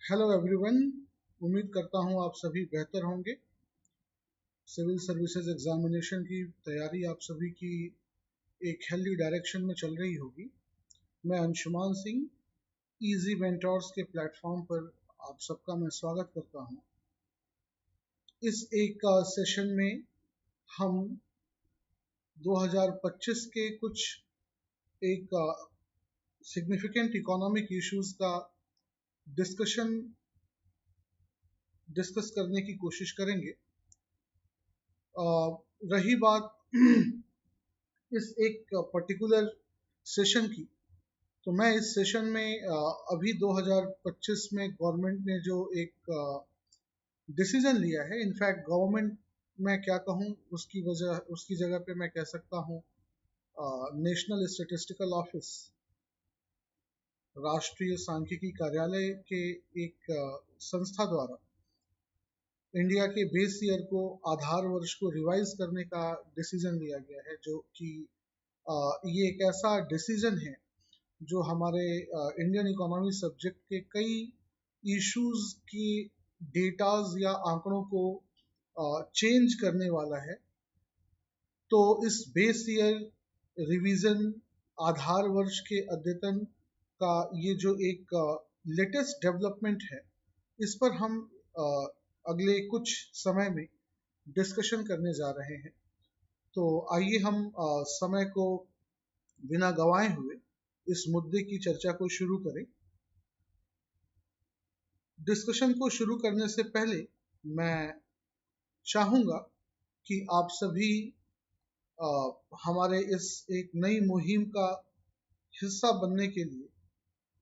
Hello everyone. उम्मीद करता हूँ आप सभी बेहतर होंगे। सिविल सर्विसेज एग्जामिनेशन की तैयारी आप सभी की एक हेल्दी डायरेक्शन में चल रही होगी। मैं अंशुमान सिंह इजी मेंटोर्स के प्लेटफॉर्म पर आप सबका मैं स्वागत करता हूँ। इस एक सेशन में हम 2025 के कुछ एक सिग्निफिकेंट इकोनॉमिक इश्यूज का डिस्कशन डिस्कस करने की कोशिश करेंगे। रही बात इस एक पर्टिकुलर सेशन की, तो मैं इस सेशन में अभी 2025 में गवर्नमेंट ने जो एक डिसीजन लिया है, इनफैक्ट गवर्नमेंट मैं क्या कहूँ, उसकी जगह पे मैं कह सकता हूँ नेशनल स्टैटिस्टिकल ऑफिस, राष्ट्रीय सांख्यिकी कार्यालय के एक संस्था द्वारा इंडिया के बेस ईयर को, आधार वर्ष को रिवाइज करने का डिसीजन लिया गया है। जो कि ये एक ऐसा डिसीजन है जो हमारे इंडियन इकोनॉमी सब्जेक्ट के कई इश्यूज की डेटाज या आंकड़ों को चेंज करने वाला है। तो इस बेस ईयर रिवीजन, आधार वर्ष के अद्यतन का ये जो एक लेटेस्ट डेवलपमेंट है, इस पर हम अगले कुछ समय में डिस्कशन करने जा रहे हैं। तो आइए हम समय को बिना गंवाए हुए इस मुद्दे की चर्चा को शुरू करें। डिस्कशन को शुरू करने से पहले मैं चाहूँगा कि आप सभी हमारे इस एक नई मुहिम का हिस्सा बनने के लिए,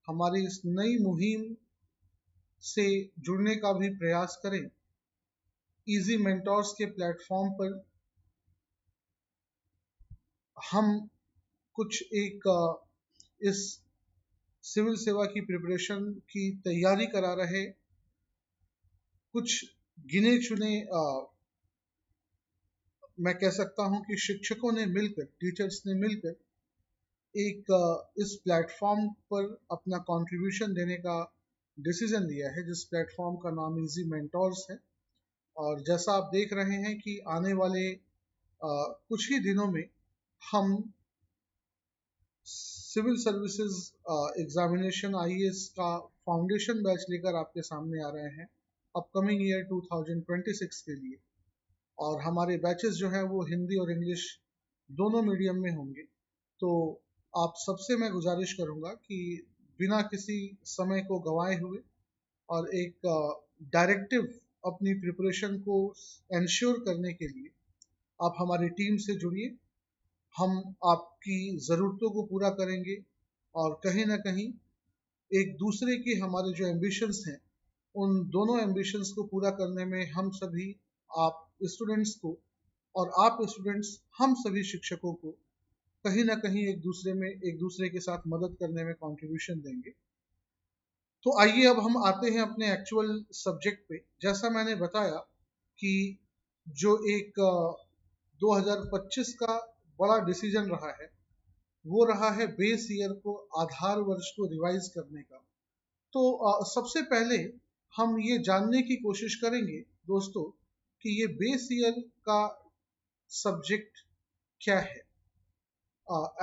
हमारी इस नई मुहिम से जुड़ने का भी प्रयास करें। इजी मेंटोर्स के प्लेटफॉर्म पर हम कुछ एक इस सिविल सेवा की प्रिपरेशन की तैयारी करा रहे कुछ गिने चुने मैं कह सकता हूं कि शिक्षकों ने मिलकर, टीचर्स ने मिलकर एक इस प्लेटफॉर्म पर अपना कंट्रीब्यूशन देने का डिसीजन लिया है, जिस प्लेटफॉर्म का नाम इजी मेंटोर्स है। और जैसा आप देख रहे हैं कि आने वाले कुछ ही दिनों में हम सिविल सर्विसेज एग्जामिनेशन आईएएस का फाउंडेशन बैच लेकर आपके सामने आ रहे हैं अपकमिंग ईयर 2026 के लिए। और हमारे बैचेस जो हैं वो हिंदी और इंग्लिश दोनों मीडियम में होंगे। तो आप सबसे मैं गुजारिश करूंगा कि बिना किसी समय को गंवाए हुए और एक डायरेक्टिव अपनी प्रिपरेशन को एंश्योर करने के लिए आप हमारी टीम से जुड़िए। हम आपकी ज़रूरतों को पूरा करेंगे और कहीं ना कहीं एक दूसरे की, हमारे जो एम्बिशंस हैं, उन दोनों एम्बिशंस को पूरा करने में हम सभी, आप स्टूडेंट्स को और आप स्टूडेंट्स हम सभी शिक्षकों को कहीं ना कहीं एक दूसरे के साथ मदद करने में कंट्रीब्यूशन देंगे। तो आइए अब हम आते हैं अपने एक्चुअल सब्जेक्ट पे। जैसा मैंने बताया कि जो एक 2025 का बड़ा डिसीजन रहा है, वो रहा है बेस ईयर को, आधार वर्ष को रिवाइज करने का। तो सबसे पहले हम ये जानने की कोशिश करेंगे दोस्तों कि ये बेस ईयर का सब्जेक्ट क्या है।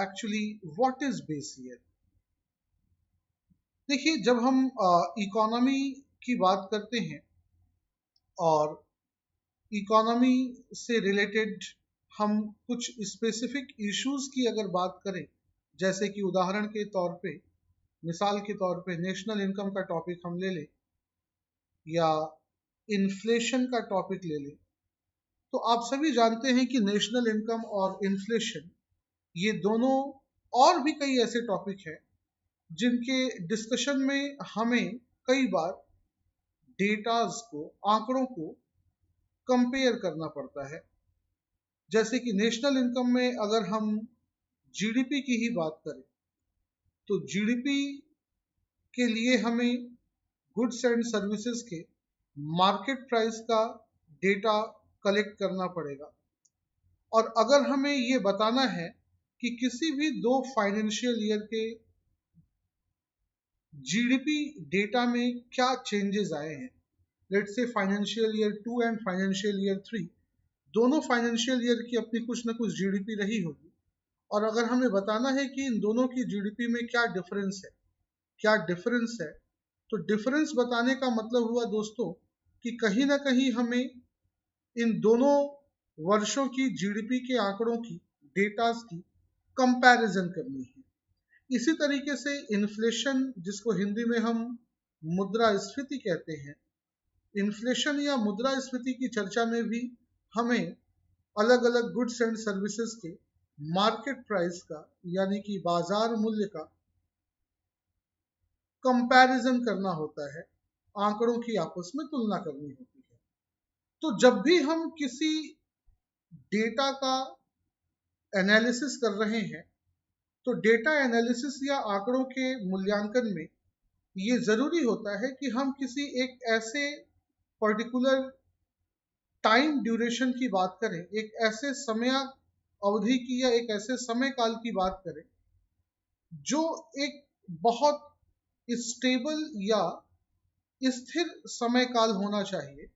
Actually what is base year? देखिए, जब हम इकोनॉमी की बात करते हैं और इकोनॉमी से रिलेटेड हम कुछ स्पेसिफिक इश्यूज की अगर बात करें, जैसे कि उदाहरण के तौर पे, मिसाल के तौर पे नेशनल इनकम का टॉपिक हम ले लें या इन्फ्लेशन का टॉपिक ले लें, तो आप सभी जानते हैं कि नेशनल इनकम और इन्फ्लेशन, ये दोनों और भी कई ऐसे टॉपिक हैं जिनके डिस्कशन में हमें कई बार डेटाज को, आंकड़ों को कंपेयर करना पड़ता है। जैसे कि नेशनल इनकम में अगर हम जीडीपी की ही बात करें, तो जीडीपी के लिए हमें गुड्स एंड सर्विसेज के मार्केट प्राइस का डेटा कलेक्ट करना पड़ेगा। और अगर हमें ये बताना है कि किसी भी दो फाइनेंशियल ईयर के जीडीपी डेटा में क्या चेंजेस आए हैं। Let's say financial year 2 and financial year 3, दोनों फाइनेंशियल ईयर की अपनी कुछ ना कुछ जीडीपी रही होगी, और अगर हमें बताना है कि इन दोनों की जीडीपी में क्या डिफरेंस है, तो डिफरेंस बताने का मतलब हुआ दोस्तों कि कहीं ना कहीं हमें इन दोनों वर्षों की जीडीपी के आंकड़ों की, डेटास की कंपैरिजन करनी है। इसी तरीके से इन्फ्लेशन, जिसको हिंदी में हम मुद्रास्फीति कहते हैं, इन्फ्लेशन या मुद्रास्फीति की चर्चा में भी हमें अलग अलग गुड्स एंड सर्विसेज के मार्केट प्राइस का, यानी कि बाजार मूल्य का कंपैरिजन करना होता है, आंकड़ों की आपस में तुलना करनी होती है। तो जब भी हम किसी डेटा का एनालिसिस कर रहे हैं, तो डेटा एनालिसिस या आंकड़ों के मूल्यांकन में ये जरूरी होता है कि हम किसी एक ऐसे पर्टिकुलर टाइम ड्यूरेशन की बात करें, एक ऐसे समय अवधि की या एक ऐसे समय काल की बात करें जो एक बहुत स्टेबल या स्थिर समय काल होना चाहिए,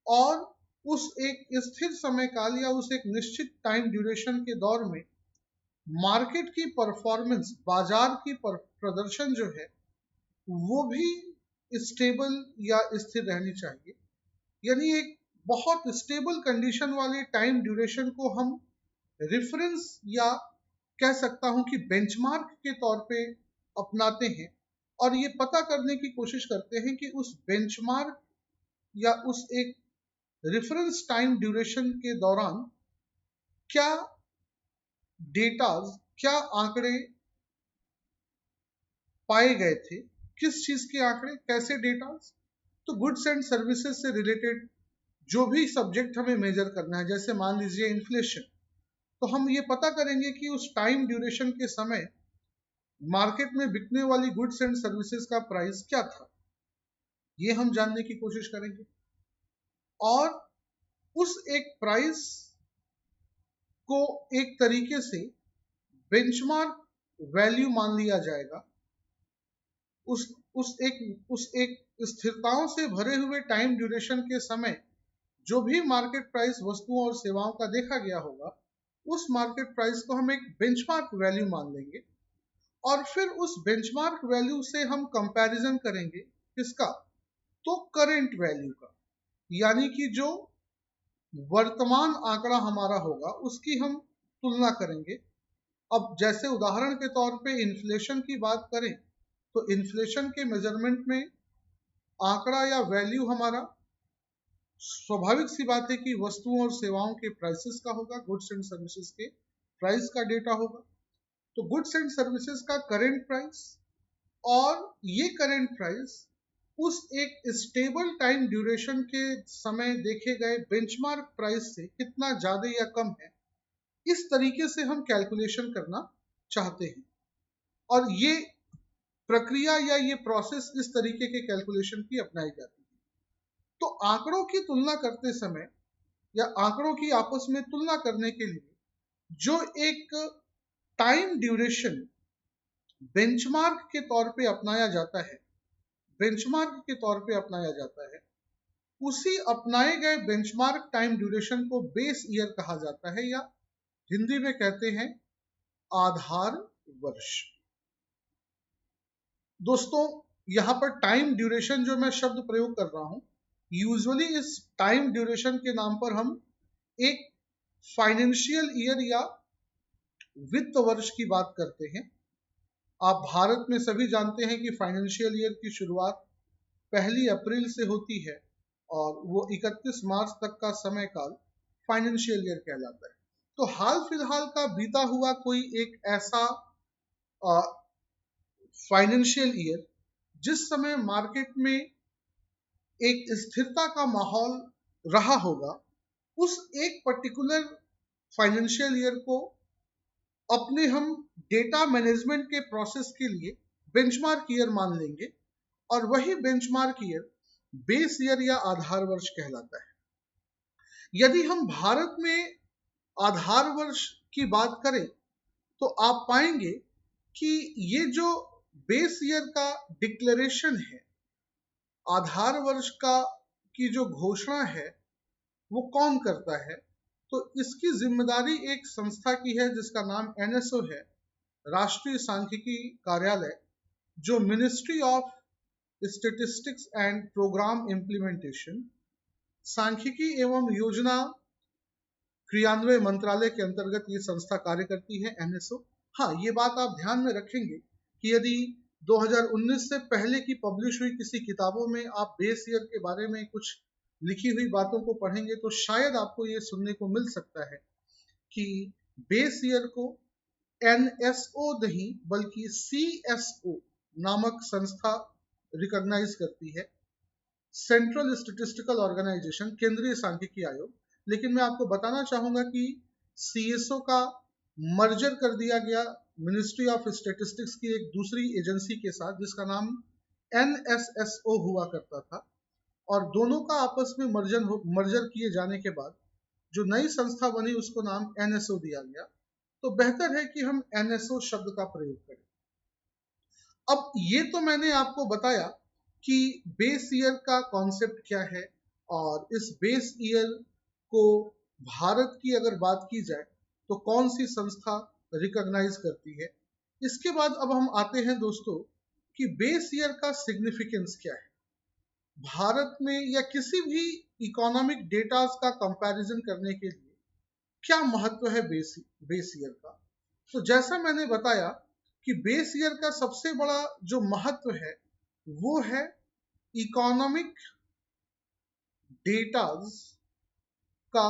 और उस एक स्थिर समय काल या उस एक निश्चित टाइम ड्यूरेशन के दौर में मार्केट की परफॉर्मेंस, बाजार की प्रदर्शन जो है वो भी स्टेबल या स्थिर रहनी चाहिए। यानी एक बहुत स्टेबल कंडीशन वाले टाइम ड्यूरेशन को हम रेफरेंस या कह सकता हूं कि बेंचमार्क के तौर पे अपनाते हैं, और ये पता करने की कोशिश करते हैं कि उस बेंचमार्क या उस एक रेफरेंस टाइम ड्यूरेशन के दौरान क्या डेटाज, क्या आंकड़े पाए गए थे, किस चीज के आंकड़े, कैसे डेटाज। तो गुड्स एंड सर्विसेज से रिलेटेड जो भी सब्जेक्ट हमें मेजर करना है, जैसे मान लीजिए इन्फ्लेशन, तो हम ये पता करेंगे कि उस टाइम ड्यूरेशन के समय मार्केट में बिकने वाली गुड्स एंड सर्विसेज का प्राइस क्या था, ये हम जानने की कोशिश करेंगे, और उस एक प्राइस को एक तरीके से बेंचमार्क वैल्यू मान लिया जाएगा। उस एक स्थिरताओं से भरे हुए टाइम ड्यूरेशन के समय जो भी मार्केट प्राइस वस्तुओं और सेवाओं का देखा गया होगा, उस मार्केट प्राइस को हम एक बेंचमार्क वैल्यू मान लेंगे, और फिर उस बेंचमार्क वैल्यू से हम कंपैरिजन करेंगे किसका, तो करेंट वैल्यू का, यानी कि जो वर्तमान आंकड़ा हमारा होगा उसकी हम तुलना करेंगे। अब जैसे उदाहरण के तौर पे इन्फ्लेशन की बात करें, तो इन्फ्लेशन के मेजरमेंट में आंकड़ा या वैल्यू हमारा स्वाभाविक सी बात है कि वस्तुओं और सेवाओं के प्राइसेस का होगा, गुड्स एंड सर्विसेज के प्राइस का डेटा होगा। तो गुड्स एंड सर्विसेज का करेंट प्राइस, और ये करेंट प्राइस उस एक स्टेबल टाइम ड्यूरेशन के समय देखे गए बेंचमार्क प्राइस से कितना ज्यादा या कम है, इस तरीके से हम कैलकुलेशन करना चाहते हैं। और ये प्रक्रिया या ये प्रोसेस इस तरीके के कैलकुलेशन की अपनाई जाती है। तो आंकड़ों की तुलना करते समय या आंकड़ों की आपस में तुलना करने के लिए जो एक टाइम ड्यूरेशन बेंचमार्क के तौर पे अपनाया जाता है, बेंचमार्क के तौर पे अपनाया जाता है, उसी अपनाए गए बेंचमार्क टाइम ड्यूरेशन को बेस ईयर कहा जाता है, या हिंदी में कहते हैं आधार वर्ष। दोस्तों, यहाँ पर टाइम ड्यूरेशन जो मैं शब्द प्रयोग कर रहा हूं, यूजुअली इस टाइम ड्यूरेशन के नाम पर हम एक फाइनेंशियल ईयर या वित्त वर्ष की बात करते हैं। आप भारत में सभी जानते हैं कि फाइनेंशियल ईयर की शुरुआत 1 अप्रैल से होती है, और वो 31 मार्च तक का समय काल फाइनेंशियल ईयर कहलाता है। तो हाल फिलहाल का बीता हुआ कोई एक ऐसा फाइनेंशियल ईयर जिस समय मार्केट में एक स्थिरता का माहौल रहा होगा, उस एक पर्टिकुलर फाइनेंशियल ईयर को अपने हम डेटा मैनेजमेंट के प्रोसेस के लिए बेंचमार्क ईयर मान लेंगे, और वही बेंचमार्क ईयर बेस ईयर या आधार वर्ष कहलाता है। यदि हम भारत में आधार वर्ष की बात करें, तो आप पाएंगे कि ये जो बेस ईयर का डिक्लेरेशन है, आधार वर्ष का की जो घोषणा है वो कौन करता है? तो इसकी जिम्मेदारी एक संस्था की है जिसका नाम एनएसओ है, राष्ट्रीय सांख्यिकी कार्यालय, जो ministry of statistics and programme implementation, सांख्यिकी एवं योजना क्रियान्वयन मंत्रालय के अंतर्गत ये संस्था कार्य करती है, एनएसओ। हाँ, ये बात आप ध्यान में रखेंगे कि यदि 2019 से पहले की पब्लिश हुई किसी किताबों में आप बेस ईयर के बारे में कुछ लिखी हुई बातों को पढ़ेंगे तो शायद आपको ये सुनने को मिल सकता है कि बेस ईयर को एनएसओ नहीं बल्कि सीएसओ नामक संस्था रिकॉग्नाइज करती है, सेंट्रल स्टैटिस्टिकल ऑर्गेनाइजेशन, केंद्रीय सांख्यिकी आयोग। लेकिन मैं आपको बताना चाहूंगा कि सीएसओ का मर्जर कर दिया गया मिनिस्ट्री ऑफ स्टैटिस्टिक्स की एक दूसरी एजेंसी के साथ जिसका नाम एनएसएसओ हुआ करता था, और दोनों का आपस में मर्जर किए जाने के बाद जो नई संस्था बनी उसको नाम एनएसओ दिया गया। तो बेहतर है कि हम एनएसओ शब्द का प्रयोग करें। अब ये तो मैंने आपको बताया कि बेस ईयर का कॉन्सेप्ट क्या है, और इस बेस ईयर को भारत की अगर बात की जाए तो कौन सी संस्था रिकॉग्नाइज करती है। इसके बाद अब हम आते हैं दोस्तों कि बेस ईयर का सिग्निफिकेंस क्या है। भारत में या किसी भी इकोनॉमिक डेटास का कंपैरिजन करने के लिए क्या महत्व है बेस ईयर का। तो जैसा मैंने बताया कि बेस ईयर का सबसे बड़ा जो महत्व है वो है इकोनॉमिक डेटास का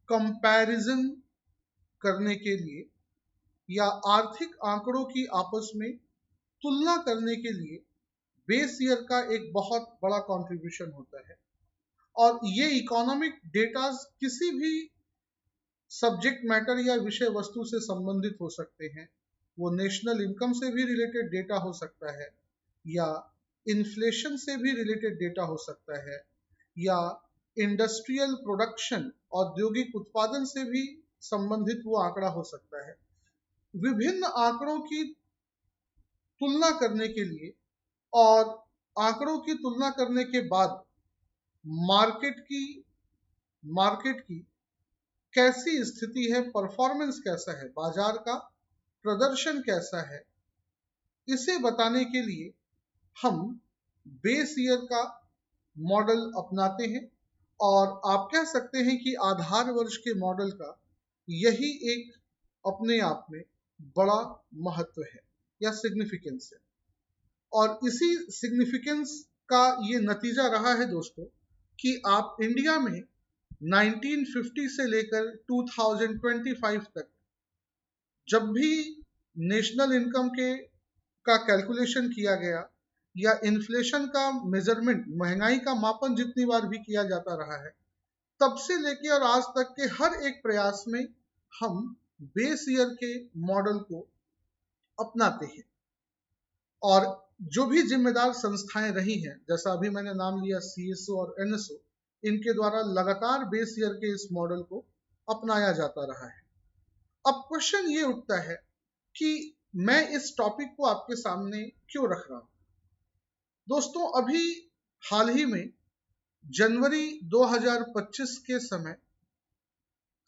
कंपैरिजन करने के लिए या आर्थिक आंकड़ों की आपस में तुलना करने के लिए बेस ईयर का एक बहुत बड़ा कंट्रीब्यूशन होता है। और ये इकोनॉमिक डेटास किसी भी सब्जेक्ट मैटर या विषय वस्तु से संबंधित हो सकते हैं। वो नेशनल इनकम से भी रिलेटेड डेटा हो सकता है, या इन्फ्लेशन से भी रिलेटेड डेटा हो सकता है, या इंडस्ट्रियल प्रोडक्शन, औद्योगिक उत्पादन से भी संबंधित वो आंकड़ा हो सकता है। विभिन्न आंकड़ों की तुलना करने के लिए और आंकड़ों की तुलना करने के बाद मार्केट की कैसी स्थिति है, परफॉर्मेंस कैसा है, बाजार का प्रदर्शन कैसा है, इसे बताने के लिए हम बेस ईयर का मॉडल अपनाते हैं। और आप कह सकते हैं कि आधार वर्ष के मॉडल का यही एक अपने आप में बड़ा महत्व है या सिग्निफिकेंस है। और इसी सिग्निफिकेंस का ये नतीजा रहा है दोस्तों कि आप इंडिया में 1950 से लेकर 2025 तक जब भी नेशनल इनकम का कैलकुलेशन किया गया या इन्फ्लेशन का मेजरमेंट, महंगाई का मापन जितनी बार भी किया जाता रहा है, तब से लेके और आज तक के हर एक प्रयास में हम बेस ईयर के मॉडल को अपनाते हैं। और जो भी जिम्मेदार संस्थाएं रही हैं, जैसा अभी मैंने नाम लिया सीएसओ और एनएसओ, इनके द्वारा लगातार बेस ईयर के इस मॉडल को अपनाया जाता रहा है। अब क्वेश्चन ये उठता है कि मैं इस टॉपिक को आपके सामने क्यों रख रहा हूं। दोस्तों, अभी हाल ही में जनवरी 2025 के समय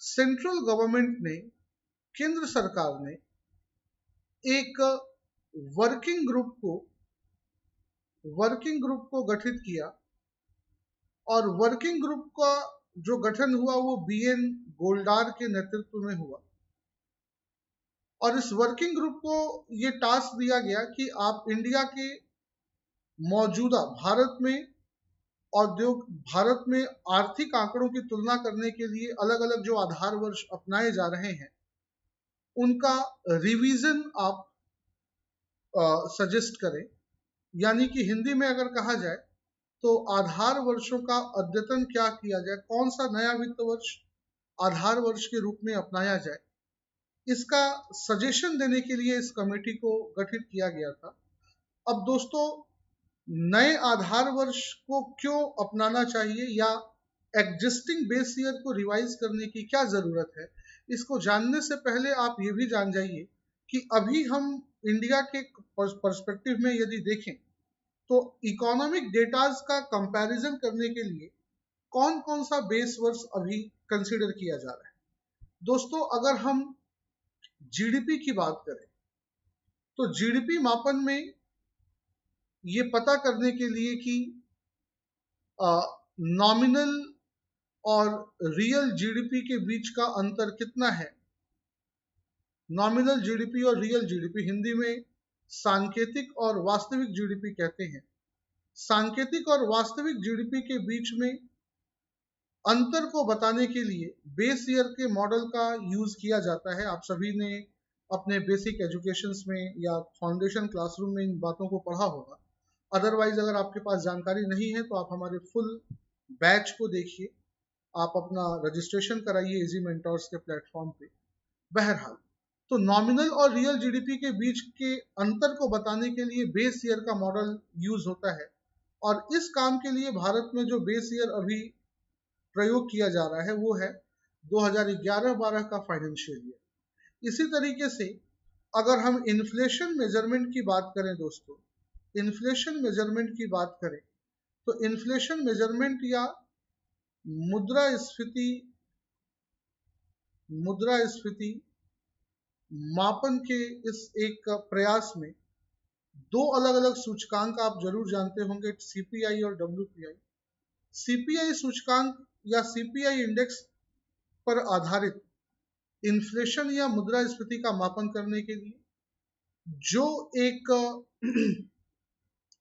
सेंट्रल गवर्नमेंट ने, केंद्र सरकार ने एक वर्किंग ग्रुप को गठित किया, और वर्किंग ग्रुप का जो गठन हुआ वो बीएन गोलडार के नेतृत्व में हुआ। और इस वर्किंग ग्रुप को ये टास्क दिया गया कि आप इंडिया के मौजूदा भारत में आर्थिक आंकड़ों की तुलना करने के लिए अलग अलग जो आधार वर्ष अपनाए जा रहे हैं उनका रिवीजन आप सजेस्ट करें। यानी कि हिंदी में अगर कहा जाए तो आधार वर्षों का अद्यतन क्या किया जाए, कौन सा नया वित्त वर्ष आधार वर्ष के रूप में अपनाया जाए, इसका सजेशन देने के लिए इस कमेटी को गठित किया गया था। अब दोस्तों, नए आधार वर्ष को क्यों अपनाना चाहिए या एग्जिस्टिंग बेस ईयर को रिवाइज करने की क्या जरूरत है, इसको जानने से पहले आप ये भी जान जाइए कि अभी हम इंडिया के पर्सपेक्टिव में यदि देखें तो इकोनॉमिक डेटाज का कंपैरिजन करने के लिए कौन कौन सा बेस वर्ष अभी कंसिडर किया जा रहा है। दोस्तों, अगर हम जीडीपी की बात करें तो जीडीपी मापन में ये पता करने के लिए कि नॉमिनल और रियल जीडीपी के बीच का अंतर कितना है, नॉमिनल जीडीपी और रियल जीडीपी, हिंदी में सांकेतिक और वास्तविक जीडीपी कहते हैं। सांकेतिक और वास्तविक जीडीपी के बीच में अंतर को बताने के लिए बेस ईयर के मॉडल का यूज किया जाता है। आप सभी ने अपने बेसिक एजुकेशंस में या फाउंडेशन क्लासरूम में इन बातों को पढ़ा होगा। अदरवाइज अगर आपके पास जानकारी नहीं है तो आप हमारे फुल बैच को देखिए, आप अपना रजिस्ट्रेशन कराइए इजी मेंटोर्स के प्लेटफॉर्म पे। बहरहाल, तो नॉमिनल और रियल जीडीपी के बीच के अंतर को बताने के लिए बेस ईयर का मॉडल यूज होता है, और इस काम के लिए भारत में जो बेस ईयर अभी प्रयोग किया जा रहा है वो है 2011-12 का फाइनेंशियल ईयर। इसी तरीके से अगर हम इन्फ्लेशन मेजरमेंट की बात करें दोस्तों, इन्फ्लेशन मेजरमेंट की बात करें तो इन्फ्लेशन मेजरमेंट या मुद्रास्फीति मापन के इस एक प्रयास में दो अलग अलग सूचकांक आप जरूर जानते होंगे, सीपीआई और डब्ल्यूपीआई। सीपीआई सूचकांक या सीपीआई इंडेक्स पर आधारित इन्फ्लेशन या मुद्रास्फीति का मापन करने के लिए जो एक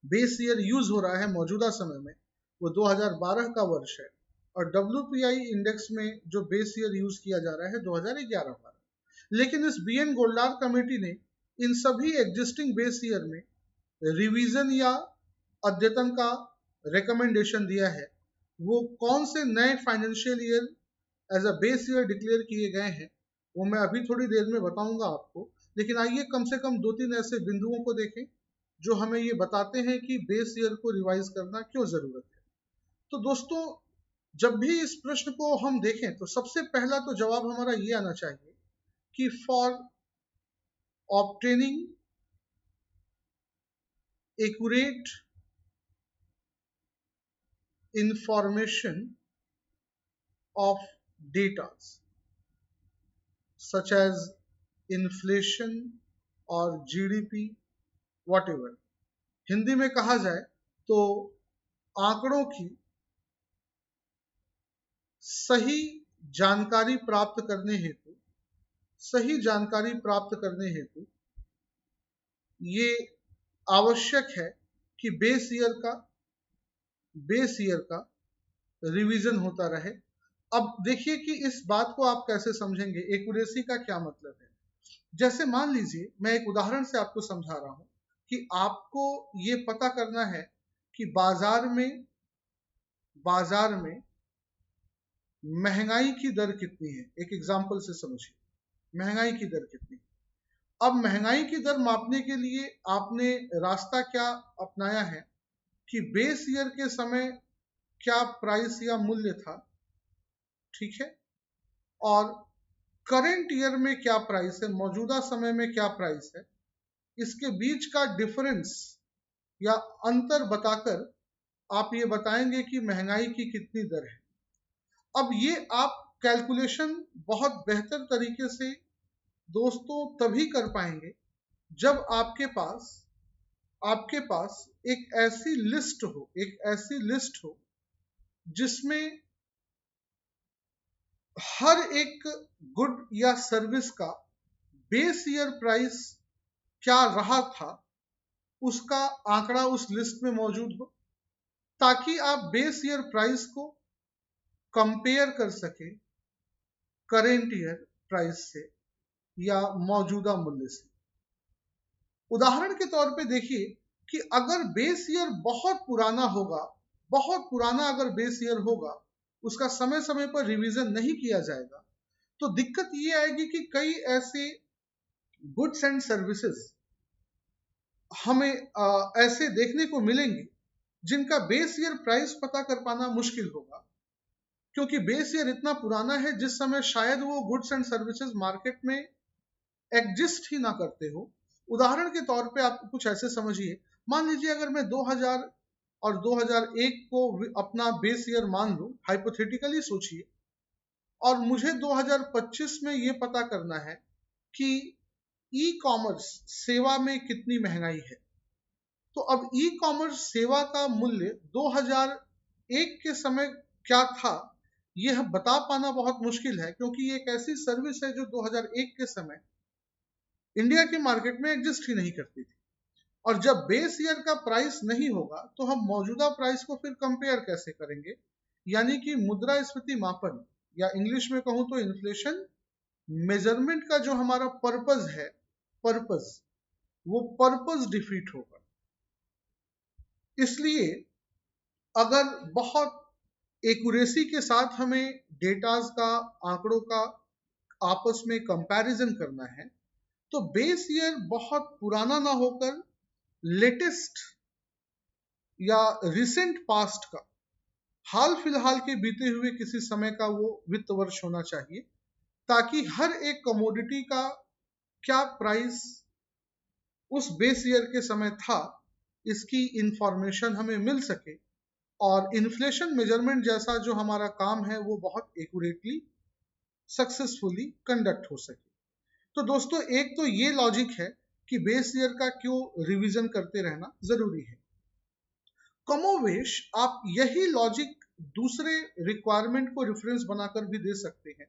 बेस ईयर यूज हो रहा है मौजूदा समय में वो 2012 का वर्ष है, और डब्ल्यूपीआई इंडेक्स में जो बेस ईयर यूज किया जा रहा है 2011-12। लेकिन इस बीएन गोल्डार कमेटी ने इन सभी एग्जिस्टिंग बेस ईयर में रिवीजन या अद्यतन का रिकमेंडेशन दिया है। वो कौन से नए financial year as a base year declare किए गए हैं वो मैं अभी थोड़ी देर में बताऊंगा आपको, लेकिन आइए कम से कम 2-3 ऐसे बिंदुओं को देखें जो हमें ये बताते हैं कि बेस ईयर को रिवाइज करना क्यों जरूरत है। तो दोस्तों, जब भी इस प्रश्न को हम देखें तो सबसे पहला तो जवाब हमारा ये आना चाहिए कि for obtaining accurate information of data such as inflation और GDP whatever, हिंदी में कहा जाए तो आंकड़ों की सही जानकारी प्राप्त करने हेतु ये आवश्यक है कि बेस ईयर का रिवीजन होता रहे। अब देखिए कि इस बात को आप कैसे समझेंगे, एक्यूरेसी का क्या मतलब है। जैसे मान लीजिए, मैं एक उदाहरण से आपको समझा रहा हूं कि आपको ये पता करना है कि बाजार में महंगाई की दर कितनी है। एक एग्जांपल से समझिए, महंगाई की दर कितनी। अब महंगाई की दर मापने के लिए आपने रास्ता क्या अपनाया है कि बेस ईयर के समय क्या प्राइस या मूल्य था, ठीक है, और करंट ईयर में क्या प्राइस है, मौजूदा समय में क्या प्राइस है, इसके बीच का डिफरेंस या अंतर बताकर आप ये बताएंगे कि महंगाई की कितनी दर है। अब ये आप कैलकुलेशन बहुत बेहतर तरीके से दोस्तों तभी कर पाएंगे जब आपके पास एक ऐसी लिस्ट हो जिसमें हर एक गुड या सर्विस का बेस ईयर प्राइस क्या रहा था उसका आंकड़ा उस लिस्ट में मौजूद हो, ताकि आप बेस ईयर प्राइस को कंपेयर कर सके करेंट ईयर प्राइस से या मौजूदा मूल्य से। उदाहरण के तौर पे देखिए कि अगर बेस ईयर बहुत पुराना अगर बेस ईयर होगा, उसका समय समय पर रिवीजन नहीं किया जाएगा, तो दिक्कत ये आएगी कि कई ऐसे गुड्स एंड सर्विसेज हमें ऐसे देखने को मिलेंगे जिनका बेस ईयर प्राइस पता कर पाना मुश्किल होगा, क्योंकि बेस ईयर इतना पुराना है जिस समय शायद वो गुड्स एंड सर्विसेज मार्केट में एग्जिस्ट ही ना करते हो, उदाहरण के तौर पे आप कुछ ऐसे समझिए, मान लीजिए अगर मैं 2000 और 2001 को अपना बेस ईयर मान लूं, हाइपोथेटिकली सोचिए, और मुझे 2025 में ये पता करना है कि ई कॉमर्स सेवा में कितनी महंगाई है। तो अब ई कॉमर्स सेवा का मूल्य 2001 के समय क्या था, यह बता पाना बहुत मुश्किल है, क्योंकि ये एक ऐसी सर्विस है जो 2001 के समय इंडिया के मार्केट में एग्जिस्ट ही नहीं करती थी। और जब बेस ईयर का प्राइस नहीं होगा तो हम मौजूदा प्राइस को फिर कंपेयर कैसे करेंगे, यानी कि मुद्रास्फीति मापन, या इंग्लिश में कहूं तो इन्फ्लेशन मेजरमेंट का जो हमारा पर्पस है, वो पर्पस डिफीट होगा। इसलिए अगर बहुत एक्यूरेसी के साथ हमें डेटाज का, आंकड़ों का आपस में कंपैरिजन करना है, तो बेस ईयर बहुत पुराना ना होकर लेटेस्ट या रिसेंट पास्ट का, हाल फिलहाल के बीते हुए किसी समय का वो वित्त वर्ष होना चाहिए, ताकि हर एक कमोडिटी का क्या प्राइस उस बेस ईयर के समय था, इसकी इंफॉर्मेशन हमें मिल सके, और इन्फ्लेशन मेजरमेंट जैसा जो हमारा काम है वो बहुत एक्यूरेटली, सक्सेसफुली कंडक्ट हो सके। तो दोस्तों, एक तो ये लॉजिक है कि बेस ईयर का क्यों रिवीजन करते रहना जरूरी है। कमोवेश आप यही लॉजिक दूसरे रिक्वायरमेंट को रेफरेंस बनाकर भी दे सकते हैं।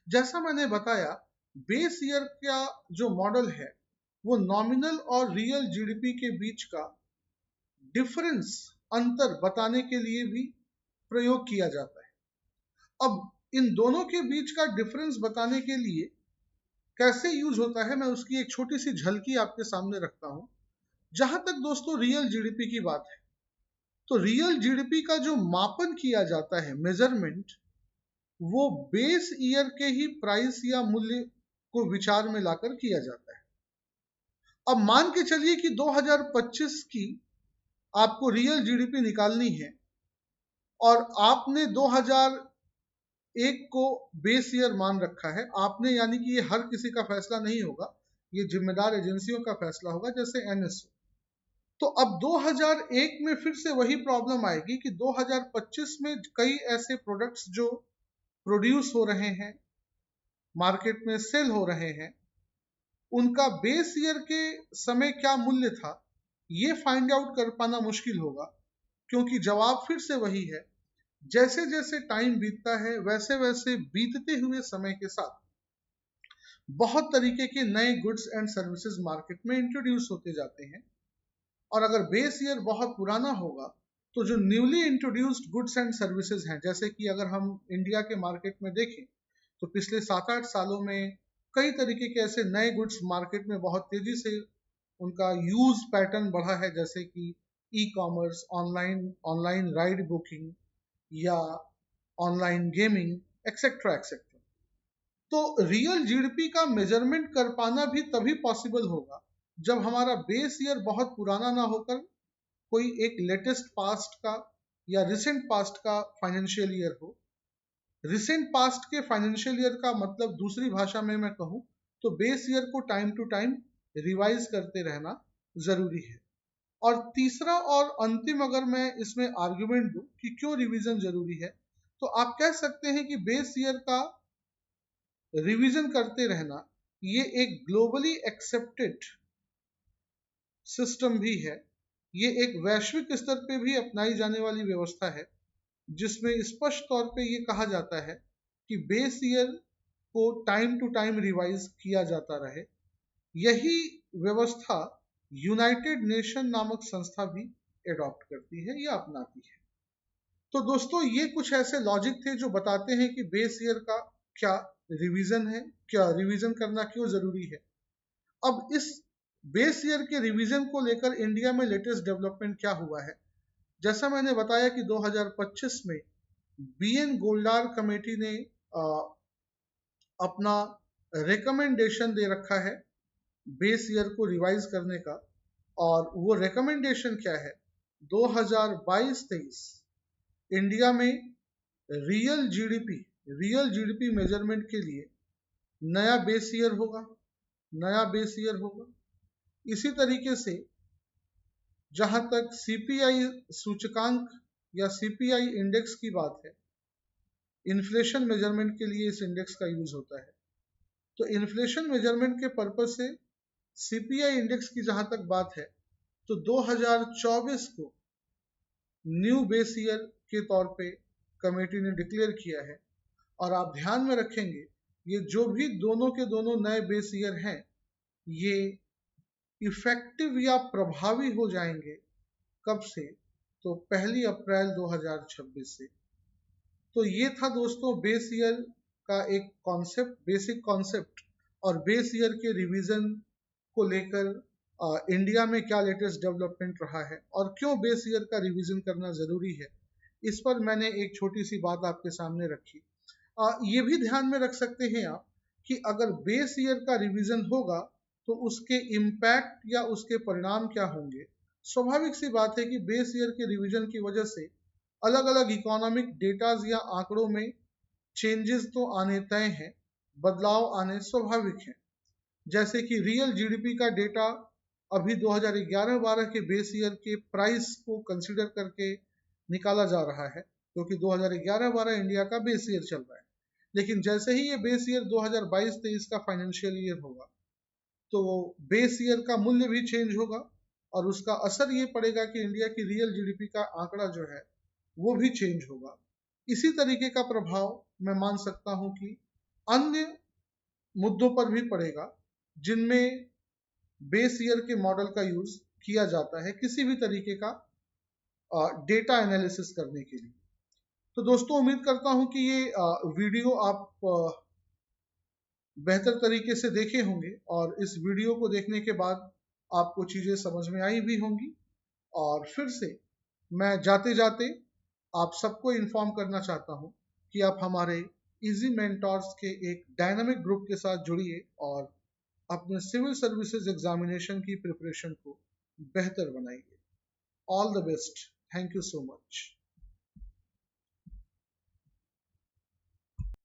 जैसा मैंने बताया, बेस ईयर का जो मॉडल है वो नॉमिनल और रियल जीडीपी के बीच का डिफरेंस, अंतर बताने के लिए भी प्रयोग किया जाता है। अब इन दोनों के बीच का डिफरेंस बताने के लिए कैसे यूज होता है, मैं उसकी एक छोटी सी झलकी आपके सामने रखता हूं। जहां तक दोस्तों रियल जीडीपी की बात है, तो रियल जीडीपी का जो मापन किया जाता है, मेजरमेंट, वो बेस ईयर के ही प्राइस या मूल्य को विचार में लाकर किया जाता है। अब मान के चलिए कि 2025 की आपको रियल जीडीपी निकालनी है, और आपने 2001 को बेस ईयर मान रखा है। आपने, यानी कि ये हर किसी का फैसला नहीं होगा, ये जिम्मेदार एजेंसियों का फैसला होगा, जैसे एनएसओ। तो अब 2001 में फिर से वही प्रॉब्लम आएगी कि 2025 में कई ऐसे प्रोडक्ट्स जो प्रोड्यूस हो रहे हैं, मार्केट में सेल हो रहे हैं, उनका बेस ईयर के समय क्या मूल्य था, ये फाइंड आउट कर पाना मुश्किल होगा, क्योंकि जवाब फिर से वही है, जैसे जैसे टाइम बीतता है वैसे वैसे बीतते हुए समय के साथ बहुत तरीके के नए गुड्स एंड सर्विसेज मार्केट में इंट्रोड्यूस होते जाते हैं। और अगर बेस ईयर बहुत पुराना होगा तो जो newly introduced goods and services हैं, जैसे कि अगर हम इंडिया के मार्केट में देखें तो पिछले 7-8 सालों में कई तरीके के ऐसे नए गुड्स मार्केट में बहुत तेजी से उनका यूज पैटर्न बढ़ा है, जैसे कि e commerce, online ride booking, या ऑनलाइन गेमिंग, एक्सेट्रा एक्सेट्रा। तो रियल जीडीपी का मेजरमेंट कर पाना भी तभी पॉसिबल होगा जब हमारा बेस ईयर बहुत पुराना ना होकर कोई एक लेटेस्ट पास्ट का या रिसेंट पास्ट का फाइनेंशियल ईयर हो। रिसेंट पास्ट के फाइनेंशियल ईयर का मतलब, दूसरी भाषा में मैं कहूं तो, बेस ईयर को टाइम टू टाइम रिवाइज करते रहना जरूरी है। और तीसरा और अंतिम, अगर मैं इसमें आर्गुमेंट दूं कि क्यों रिवीजन जरूरी है, तो आप कह सकते हैं कि बेस ईयर का रिवीजन करते रहना ये एक ग्लोबली एक्सेप्टेड सिस्टम भी है। ये एक वैश्विक स्तर पे भी अपनाई जाने वाली व्यवस्था है, जिसमें स्पष्ट तौर पे ये कहा जाता है कि बेस ईयर को टाइम टू टाइम रिवाइज किया जाता रहे। यही व्यवस्था यूनाइटेड नेशन नामक संस्था भी एडॉप्ट करती है या अपनाती है। तो दोस्तों, ये कुछ ऐसे लॉजिक थे जो बताते हैं कि बेस ईयर का क्या रिवीजन है, क्या रिवीजन करना क्यों जरूरी है। अब इस बेस ईयर के रिवीजन को लेकर इंडिया में लेटेस्ट डेवलपमेंट क्या हुआ है। जैसा मैंने बताया कि 2025 में बीएन गोल्डार कमेटी ने अपना रिकमेंडेशन दे रखा है बेस ईयर को रिवाइज करने का। और वो रिकमेंडेशन क्या है, 2022-23 इंडिया में रियल जीडीपी मेजरमेंट के लिए नया बेस ईयर होगा। इसी तरीके से जहां तक सीपीआई सूचकांक या सीपीआई इंडेक्स की बात है, इन्फ्लेशन मेजरमेंट के लिए इस इंडेक्स का यूज होता है। तो इन्फ्लेशन मेजरमेंट के पर्पज से सीपीआई इंडेक्स की जहां तक बात है, तो 2024 को न्यू बेस ईयर के तौर पे कमेटी ने डिक्लेयर किया है। और आप ध्यान में रखेंगे, ये जो भी दोनों के दोनों नए बेस ईयर हैं, ये इफेक्टिव या प्रभावी हो जाएंगे कब से, तो 1 अप्रैल 2026 से। तो ये था दोस्तों बेस ईयर का एक कॉन्सेप्ट, बेसिक कॉन्सेप्ट, और बेस ईयर के रिवीजन को लेकर इंडिया में क्या लेटेस्ट डेवलपमेंट रहा है और क्यों बेस ईयर का रिवीजन करना जरूरी है, इस पर मैंने एक छोटी सी बात आपके सामने रखी। ये भी ध्यान में रख सकते हैं आप कि अगर बेस ईयर का रिवीजन होगा तो उसके इम्पैक्ट या उसके परिणाम क्या होंगे। स्वाभाविक सी बात है कि बेस ईयर के रिवीजन की वजह से अलग अलग इकोनॉमिक डेटाज या आंकड़ों में चेंजेस तो आने तय हैं, बदलाव आने स्वाभाविक हैं। जैसे कि रियल जीडीपी का डेटा अभी 2011-12 के बेस ईयर के प्राइस को कंसिडर करके निकाला जा रहा है, क्योंकि 2011-12 इंडिया का बेस ईयर चल रहा है। लेकिन जैसे ही ये बेस ईयर 2022-23 का फाइनेंशियल ईयर होगा, तो बेस ईयर का मूल्य भी चेंज होगा और उसका असर ये पड़ेगा कि इंडिया की रियल जीडीपी का आंकड़ा जो है वो भी चेंज होगा। इसी तरीके का प्रभाव मैं मान सकता हूं कि अन्य मुद्दों पर भी पड़ेगा, जिनमें बेस ईयर के मॉडल का यूज किया जाता है किसी भी तरीके का डेटा एनालिसिस करने के लिए। तो दोस्तों, उम्मीद करता हूं कि ये वीडियो आप बेहतर तरीके से देखे होंगे और इस वीडियो को देखने के बाद आपको चीजें समझ में आई भी होंगी। और फिर से मैं जाते जाते आप सबको इन्फॉर्म करना चाहता हूं कि आप हमारे इजी मेंटोर्स के एक डायनामिक ग्रुप के साथ जुड़िए और अपने सिविल सर्विसेज एग्जामिनेशन की प्रिपरेशन को बेहतर बनाइए। All the best. Thank you so much.